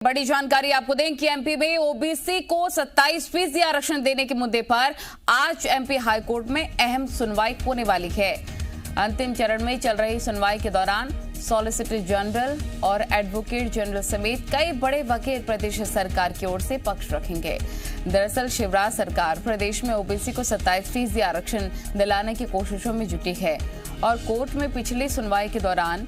बड़ी जानकारी आपको दें कि एमपी में ओबीसी को 27% आरक्षण देने के मुद्दे पर आज एमपी हाईकोर्ट में अहम सुनवाई होने वाली है। अंतिम चरण में चल रही सुनवाई के दौरान सॉलिसिटर जनरल और एडवोकेट जनरल समेत कई बड़े वकील प्रदेश सरकार की ओर से पक्ष रखेंगे। दरअसल शिवराज सरकार प्रदेश में ओबीसी को 27% आरक्षण दिलाने की कोशिशों में जुटी है और कोर्ट में पिछली सुनवाई के दौरान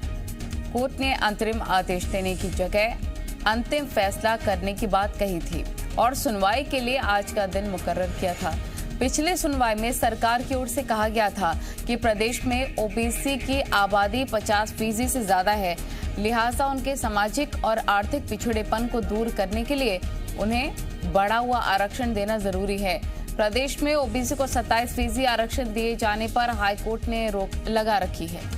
कोर्ट ने अंतरिम आदेश देने की जगह अंतिम फैसला करने की बात कही थी और सुनवाई के लिए आज का दिन मुकर्रर किया था। पिछले सुनवाई में सरकार की ओर से कहा गया था कि प्रदेश में ओबीसी की आबादी 50% से ज्यादा है, लिहाजा उनके सामाजिक और आर्थिक पिछड़ेपन को दूर करने के लिए उन्हें बढ़ा हुआ आरक्षण देना जरूरी है। प्रदेश में ओबीसी को 27% आरक्षण दिए जाने पर हाईकोर्ट ने रोक लगा रखी है।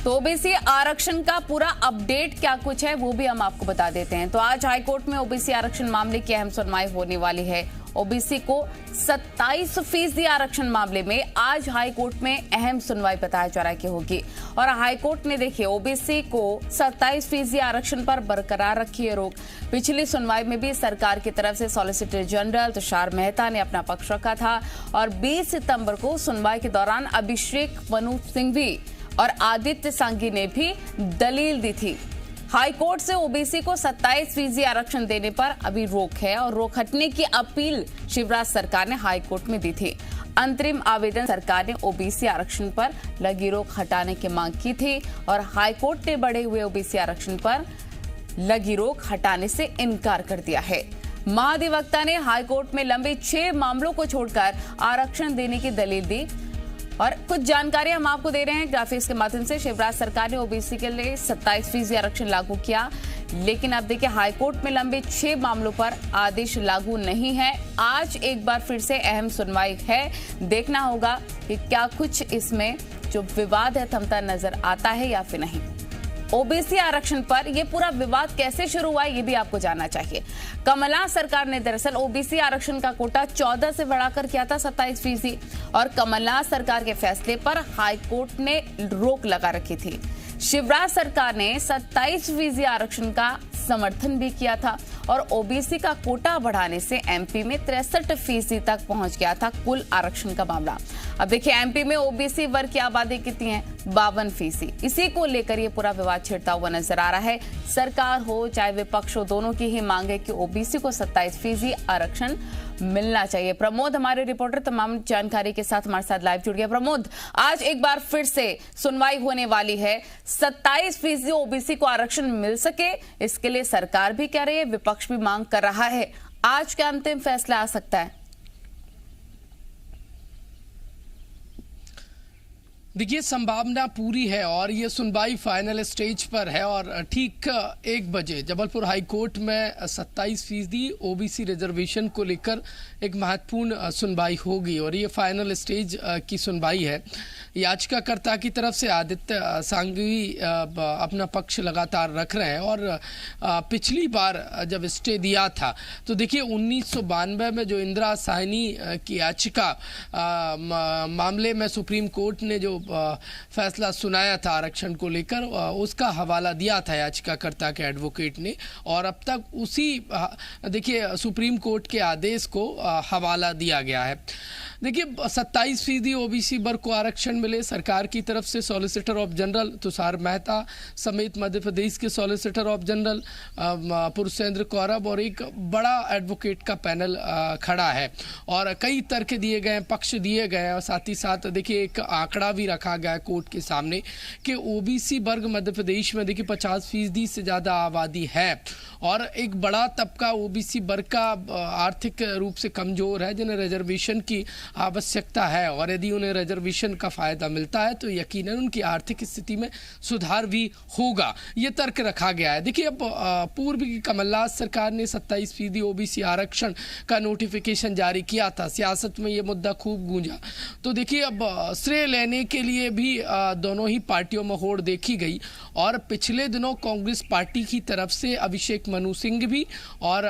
तो ओबीसी आरक्षण का पूरा अपडेट क्या कुछ है वो भी हम आपको बता देते हैं। तो आज हाईकोर्ट में ओबीसी आरक्षण मामले की अहम सुनवाई होने वाली है। ओबीसी को 27% आरक्षण मामले में आज हाईकोर्ट में अहम सुनवाई बताया जा रहा है कि होगी और हाईकोर्ट ने देखिए ओबीसी को 27% आरक्षण पर बरकरार रखी है रोक। पिछली सुनवाई में भी सरकार की तरफ से सॉलिसिटर जनरल तुषार मेहता ने अपना पक्ष रखा था और 20 सितंबर को सुनवाई के दौरान अभिषेक मनु सिंघवी और आदित्य सांघी ने भी दलील दी थी। हाईकोर्ट से ओबीसी को 27% आरक्षण देने पर अभी रोक है और रोक हटने की अपील शिवराज सरकार ने हाईकोर्ट में दी थी। अंतरिम आवेदन सरकार ने ओबीसी आरक्षण पर लगी रोक हटाने की मांग की थी और हाईकोर्ट ने बढ़े हुए ओबीसी आरक्षण पर लगी रोक हटाने से इनकार कर दिया है। महाधिवक्ता ने हाईकोर्ट में लंबे 6 मामलों को छोड़कर आरक्षण देने की दलील दी और कुछ जानकारी हम आपको दे रहे हैं ग्राफिक्स के माध्यम से। शिवराज सरकार ने ओबीसी के लिए 27% आरक्षण लागू किया, लेकिन अब देखिए हाईकोर्ट में लंबे 6 मामलों पर आदेश लागू नहीं है। आज एक बार फिर से अहम सुनवाई है, देखना होगा कि क्या कुछ इसमें जो विवाद है थमता नजर आता है या फिर नहीं। ओबीसी आरक्षण पर यह पूरा विवाद कैसे शुरू हुआ ये भी आपको जानना चाहिए। कमलनाथ सरकार ने दरअसल ओबीसी आरक्षण का कोटा 14 से बढ़ाकर किया था 27% और कमलनाथ सरकार के फैसले पर हाईकोर्ट ने रोक लगा रखी थी। शिवराज सरकार ने 27% आरक्षण का समर्थन भी किया था और ओबीसी का कोटा बढ़ाने से एमपी में 63% तक पहुंच गया था कुल आरक्षण का मामला। अब देखिए एमपी में ओबीसी वर्ग की आबादी कितनी है, 52%। इसी को लेकर ये पूरा विवाद छिड़ता हुआ नजर आ रहा है। सरकार हो चाहे विपक्ष हो, दोनों की ही मांग है कि ओबीसी को 27% आरक्षण मिलना चाहिए। प्रमोद हमारे रिपोर्टर तमाम जानकारी के साथ हमारे साथ लाइव जुड़ गया। प्रमोद, आज एक बार फिर से सुनवाई होने वाली है। 27% ओबीसी को आरक्षण मिल सके इसके लिए सरकार भी कह रही है, विपक्ष भी मांग कर रहा है। आज का अंतिम फैसला आ सकता है। देखिए संभावना पूरी है और ये सुनवाई फाइनल स्टेज पर है और ठीक 1 बजे जबलपुर हाईकोर्ट में 27% ओबीसी रिजर्वेशन को लेकर एक महत्वपूर्ण सुनवाई होगी और ये फाइनल स्टेज की सुनवाई है। याचिकाकर्ता की तरफ से आदित्य सांघवी अपना पक्ष लगातार रख रहे हैं और पिछली बार जब स्टे दिया था तो देखिए 1992 में जो इंदिरा साहनी की याचिका मामले में सुप्रीम कोर्ट ने जो फैसला सुनाया था आरक्षण को लेकर उसका हवाला दिया था याचिकाकर्ता के एडवोकेट ने और अब तक उसी देखिए सुप्रीम कोर्ट के आदेश को हवाला दिया गया है। देखिए 27% ओबीसी वर्ग को आरक्षण मिले, सरकार की तरफ से solicitor of general Tushar Mehta समेत मध्य प्रदेश के solicitor of general Purushendra Kaurav और एक बड़ा एडवोकेट का पैनल खड़ा है और कई तर्क दिए गए, पक्ष दिए गए और साथ ही साथ देखिए एक आंकड़ा भी रखा गया है कोर्ट के सामने कि ओबीसी वर्ग मध्य प्रदेश में देखिए 50% से ज़्यादा आबादी है और एक बड़ा तबका ओबीसी वर्ग का आर्थिक रूप से कमज़ोर है जिन्हें रिजर्वेशन की आवश्यकता है और यदि उन्हें रिजर्वेशन का फायदा मिलता है तो यकीनन उनकी आर्थिक स्थिति में सुधार भी होगा, ये तर्क रखा गया है। देखिए, अब पूर्व की कमलनाथ सरकार ने 27% ओबीसी आरक्षण का नोटिफिकेशन जारी किया था, सियासत में ये मुद्दा खूब गूंजा। तो देखिए, अब श्रेय लेने के लिए भी दोनों ही पार्टियों में होड़ देखी गई और पिछले दिनों कांग्रेस पार्टी की तरफ से अभिषेक मनु सिंह भी और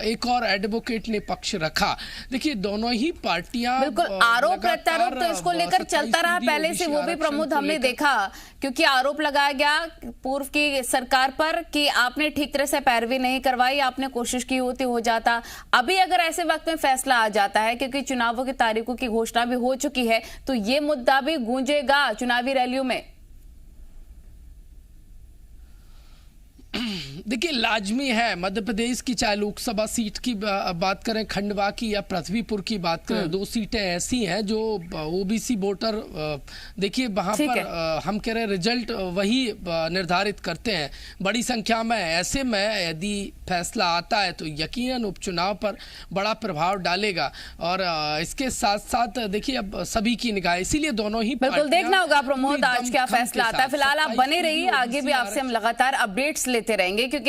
एक और एडवोकेट ने पक्ष रखा। देखिए, दोनों ही पार्टियां बिल्कुल आरोप प्रत्यारोप तो इसको लेकर चलता रहा पहले से, वो भी प्रमोद हमने देखा, क्योंकि आरोप लगाया गया पूर्व की सरकार पर कि आपने ठीक तरह से पैरवी नहीं करवाई, आपने कोशिश की होती हो जाता। अभी अगर ऐसे वक्त में फैसला आ जाता है, क्योंकि चुनावों की तारीखों की घोषणा भी हो चुकी है, तो ये मुद्दा भी गूंजेगा चुनावी रैलियों में। देखिए, लाजमी है मध्य प्रदेश की, चाहे लोकसभा सीट की बात करें, खंडवा की या पृथ्वीपुर की बात करें, 2 सीटें ऐसी हैं जो ओबीसी वोटर, देखिए वहां पर हम कह रहे हैं रिजल्ट वही निर्धारित करते हैं बड़ी संख्या में। ऐसे में यदि फैसला आता है तो यकीनन उपचुनाव पर बड़ा प्रभाव डालेगा और इसके साथ साथ देखिए अब सभी की निगाह, इसीलिए दोनों ही बिल्कुल देखना होगा प्रमोद आज क्या फैसला आता है। फिलहाल आप बने रहिए, आगे भी आपसे हम लगातार अपडेट्स लेते रहेंगे, क्योंकि